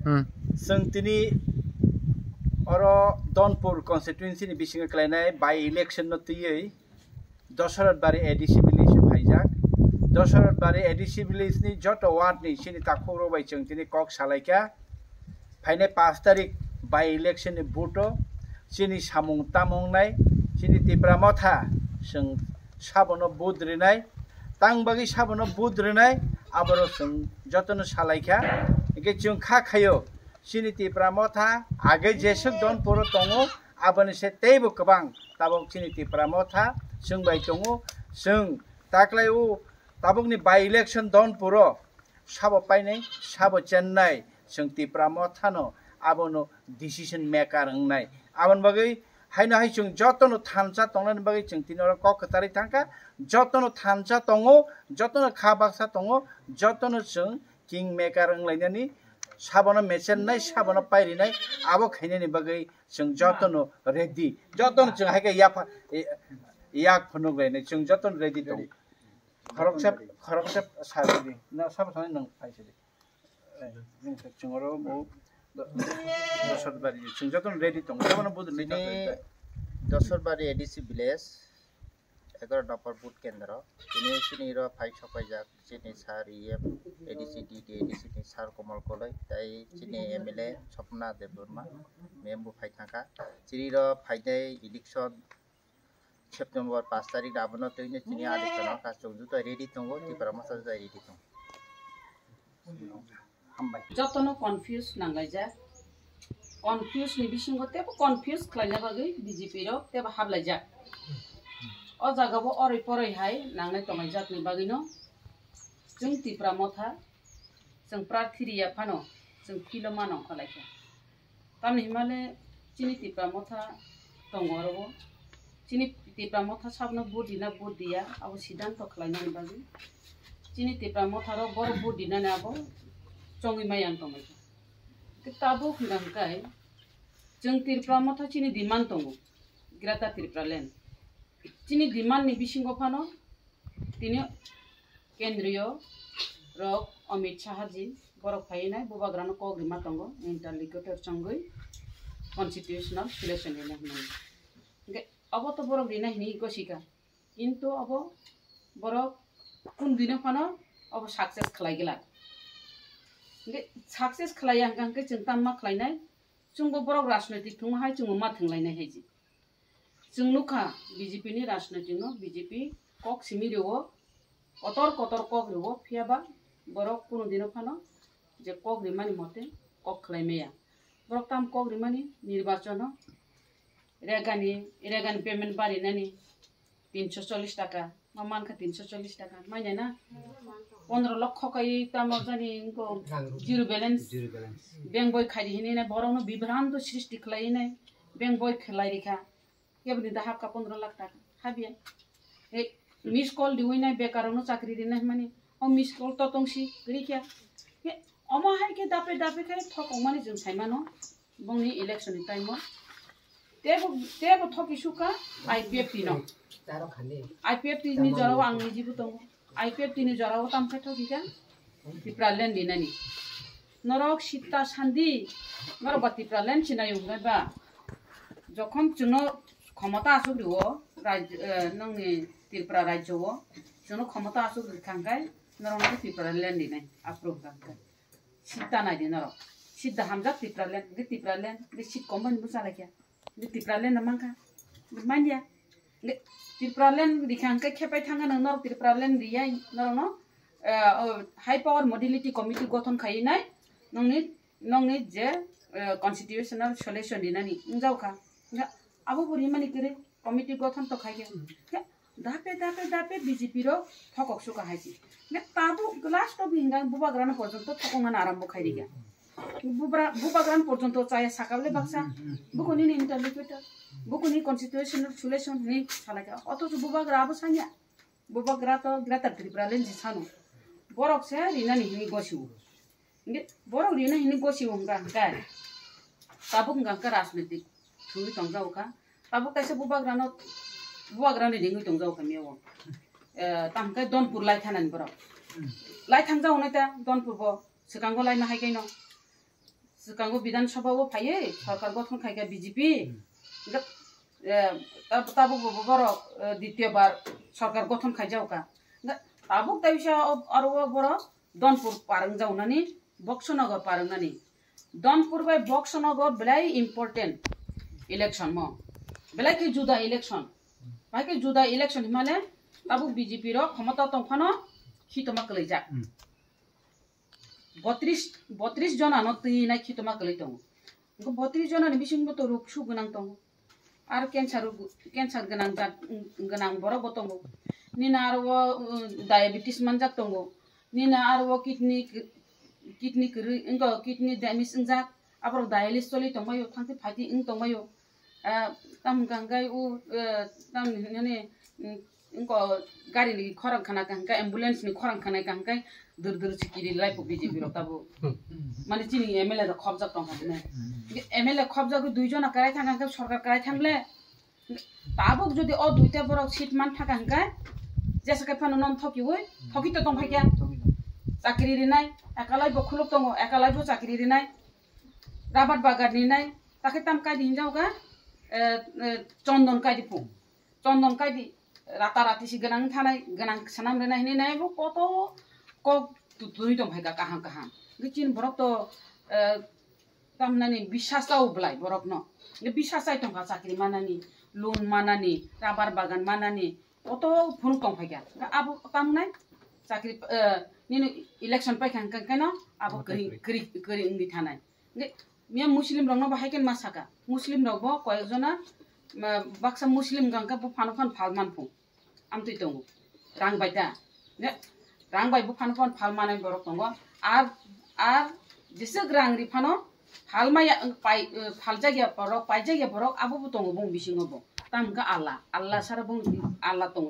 जोंनि अरो दनपुर कन्स्टिट्युएन्सि नि बिसिङा क्लायनाय by election न तियै दशरथ बारी एडिसि भिलेज फाइजाक दशरथ बारी एडिसि भिलेज नि जत वार्ड नि सिनि ताखौरो बाय जोंनि कक सालायका फाइने 5 तारिख बाय इलेक्शन नि बुटो सिनि सामुं तामुंनाय सिनि तिप्रा मथा जों साबनो बुद्रिनाय तांबागि साबनो बुद्रिनाय आबरो जों जतन सालायका एके जों खाखायो सिनि तिप्रा मथा आगे जेसक दन पुरो तंगो आबनि से तेबो गोबां ताबक सिनि तिप्रा मथा जों बाय तंगो जों ताक्लायउ ताबकनि बाय इलेक्शन दन पुरो साबो पाइनाय साबो चेन्नाय जों तिप्रा मथानो आबनो डिसिजन मेकार हंनाय आबन बागै हायनो हाय जों जतनो थानसा तंनानि बागै जों तिनरा ककतारि थांका जतनो थानसा तंगो जतनो खाबाक्सा तंगो जतनो जों किंग मेकार हंलायनानि साबनो मेचेन्नाय साबनो पाइरिनाय आबो खायनानि बागै जों जतनो रेडी जतनो जों हायके याक फनुगलायनाय जों जतनो रेडी दं खरकसेप सारि ना सब थानाय नों फाइसि जोंरो मो दशरथबारी जों जतनो रेडी दं साबनो बुद्रिनाय दशरथबारी एडिसि भिलेज 11 नम्बर बुथ केन्द्र दिनै सिनिरो फाइ सफायजाक सिनि सार इएम एडिसि डिडि एडिसि नि सार कमल कलय ताइ सिनि एमएलए सपना देबबर्मा मेम्बु फाइ थांका सिनिरो फाइनाय इलेक्शन सेप्टेम्बर 5 तारिख आबनो तैनो सिनि आदेशन कास्टो जुतो रेडी तंगो तिप्रा मसा जाय रेडी तंग जतनो कन्फ्यूज नांलायजा कन्फ्यूज नि बिसिंगो तेबो कन्फ्यूज खालायना बागै बीजेपी रो तेबो हाबलायजा अ जागाबो अरै परै हाय नांनाय तंगाय जातनि बागैनो जों तिप्रा मथा जों प्रार्थिरिया फानो जों किलो मानो खालायखा तामनि हिमाले चिनि तिप्रा मथा तंगरबो चिनि तिप्रा मथा साबनो बुदिना बुदिया आबो सिद्धांत खालायनानि बागै चिनि तिप्रा मथा रो बर बुदिना आबो चंगि मायान तंगाय ताबो खंगांकाय जों तिप्रा मथा चिनि डिमान्ड तंगो ग्रेटर त्रिपुरा लैंड चिनी डिमांड नि बिसिंगो फानो तिनि केंद्रीय रक अमित शाह जी बरक फायनाय बुबाग्रानो कग्रिमा तंगो इंटरलिगेटेड चंगै कन्स्टिट्यूशनल सिलेक्शन लेना हने अब तो बरक दिना हिनि गसिका किंतु अब बरक कुन दिनो फानो अब सक्सेस खलायगला सक्सेस खलाया हंगांके चिंता मा खलायनाय जोंबो बरक राजनीतिक थुंहाय जों मा थंलायनाय हायजि जों नुखा बीजेपी नि राजनीतिक नो बीजेपी कक सिमिरिवो कतर कक रिवो फियाबा बरक कुनु दिनो फानो जे कक रिमानि मते कक खलायमेया बरक ताम कक रिमानि निर्वाचन रेगानि पेमेंट बारिनानि 340 टाका मानका 340 टाका माने ना 15 लाख कई ताम जानि इनको जीरो बैलेंस बैंक बय खाइ हिने ना बरनो विभ्रांत सृष्टि खलायनाय बैंक बय खलायरिखा केबनि दा हाफ का 15 लाख टाका हाबिया ए मिस कॉल दिवैना बेकारावनो चाकरी दिना माने ओ मिस कॉल तो तंसी गरिखा ए अमा हाय के दापे खाय थकौ माने जों साइमानो बंनि इलेक्शन टाइम तेबो थकि सुका आईपीएफटी नो आईपीएफटी नि जराव आं निजिबो दङ आईपीएफटी नि जराव तामफाय थकिका तिप्रा लैंड दिनानि नरक सीता सान्दी नरक तिप्रा लैंड सिनायौ बा जखन जोंनो क्षमता आसुग्रिवो राज्य नंनि त्रिपुरा राज्यवो जोंनो क्षमता आसुग्रिखांगाय नरक त्रिपुरा लैंड दिनाय अप्रूव खांगाय सीता नायदि नरक सीधा हामजा त्रिपुरा लैंड सीट कमन बुसालायखा त्रिपुरा लैंड मांका मान्दिया त्रिपुरा लैंड दिखांगाय खेपाय थांगा नरक त्रिपुरा लैंड दियाय नरनो हाई पावर मॉडिलिटी कमिटी गठन खायनाय नंनि जे कन्स्टिट्यूशनल सल्यूशन दिनानि जावखा आबो बुरी माने करे कमिटी गठन तो खाइगे दापे बीजेपी रो थकक सुका हाइसी ने ताबो लास्ट तो बिंगा बुबाग्रान पर्यंत थकंगान आरंभ खाइरिगा बुबाग्रान पर्यंत चाहे साकाबले बाक्सा बुकुनि इंटरलिगेटेड बुकुनि कन्स्टिट्यूशनल सल्यूशन नि सालाका अथच बुबाग्रा आबो सान्या बुबाग्रा तो ग्रेटर त्रिपुरा लैंड सानो बरक से रिनानि हिनि गसिउ ने बरक रिना हिनि गसिउ हंगा ताबो हंगा राजनीतिक थुइ तंजाउका ताबो कैसे बुबाग्रानो दिङै तंजाउका मेव तामकै दनपुर लाइ थानानि बरक लाइ थांजाउनाय ता दनपुर बो सिगांगो लाइनो हायगैनो सिगांगो विधानसभायाव फायो सरकार गठन खायगा बीजेपी ताबो बर द्वितीयबार सरकार गठन खायजावका ताबो ताबिसा आरो बर दनपुर पारंग जावनानि बक्सनगर पारंनानि दनपुर बाय बक्सनगर बेलाय इम्पोर्टेन्ट इलेक्शन म बेलाय के जुदा इलेक्शन बाय के जुदा इलेक्शन हिमाले ताबो बीजेपी रो क्षमता तंफानो खितमा कलैजा 32 जना न तैनाय खितमा कलै दं 32 जना नि बिसिंबो तो रुखसु गोनां दं आरो कैंसर गोनां बरबो दं निना आरो डायबिटिस मानजाक दं निना आरो किडनी डैमेज इंजाक आरो डायलिसिस चलि दंबायो थांति फाति इन दंबायो ताम गंगाय उ ताम ने इनको गाड़ी नि खरं खाना गंगा एम्बुलेंस नि खरं खाना गंगा दर सिकिरि लाइफ बीजेपी रो ताबो माने चिनि एमएलए रो खबजा दं ने एमएलए खबजा को दुई जना कराय थांगा सरकार कराय थांले ताबो जदि अ दुइटा बर सीट मान थाका हंगा जेसे के फानो नन थकी होय थकी तो दं फाइया चाकरी रिनाय एकालाय बखुलुक दं एकालाय बो चाकरी रिनाय राबार बागार रिनाय ताके ताम काय दिन जावगा चन्दन काय दिपु चन्दन काय दि राताराति सि गोनां थानाय गोनां सानाम रेनाय हिनाय बो कत क तुइ दं फाइगा काहां गिचिन बरक तो तामनानि बिश्वासाव ब्लाय बरक न बिश्वास आइ दंगा चाकरी मानानि लोन मानानि राबार बागान मानानि कत फुन दं फाइगा आबो तामनाय चाकरी निनो इलेक्शन पाइखां कानो आबो करि इंगि थानाय मिया मुस्लिम रंग बाहायकेन मासाका मुस्लिम रंग कयजना बाक्सा मुस्लिम गंका बु फानफान फालमान फु आमतै दङ रां बायदा ने रां बायबु फानफान फालमानाय बरक दङ आर जेसे रां रि फानो फालमाया फाल जायगा बरक पाइ जायगा बरक आबो दङ बुं बिसिङबो तामका आल्ला सारा बुं आल्ला दङ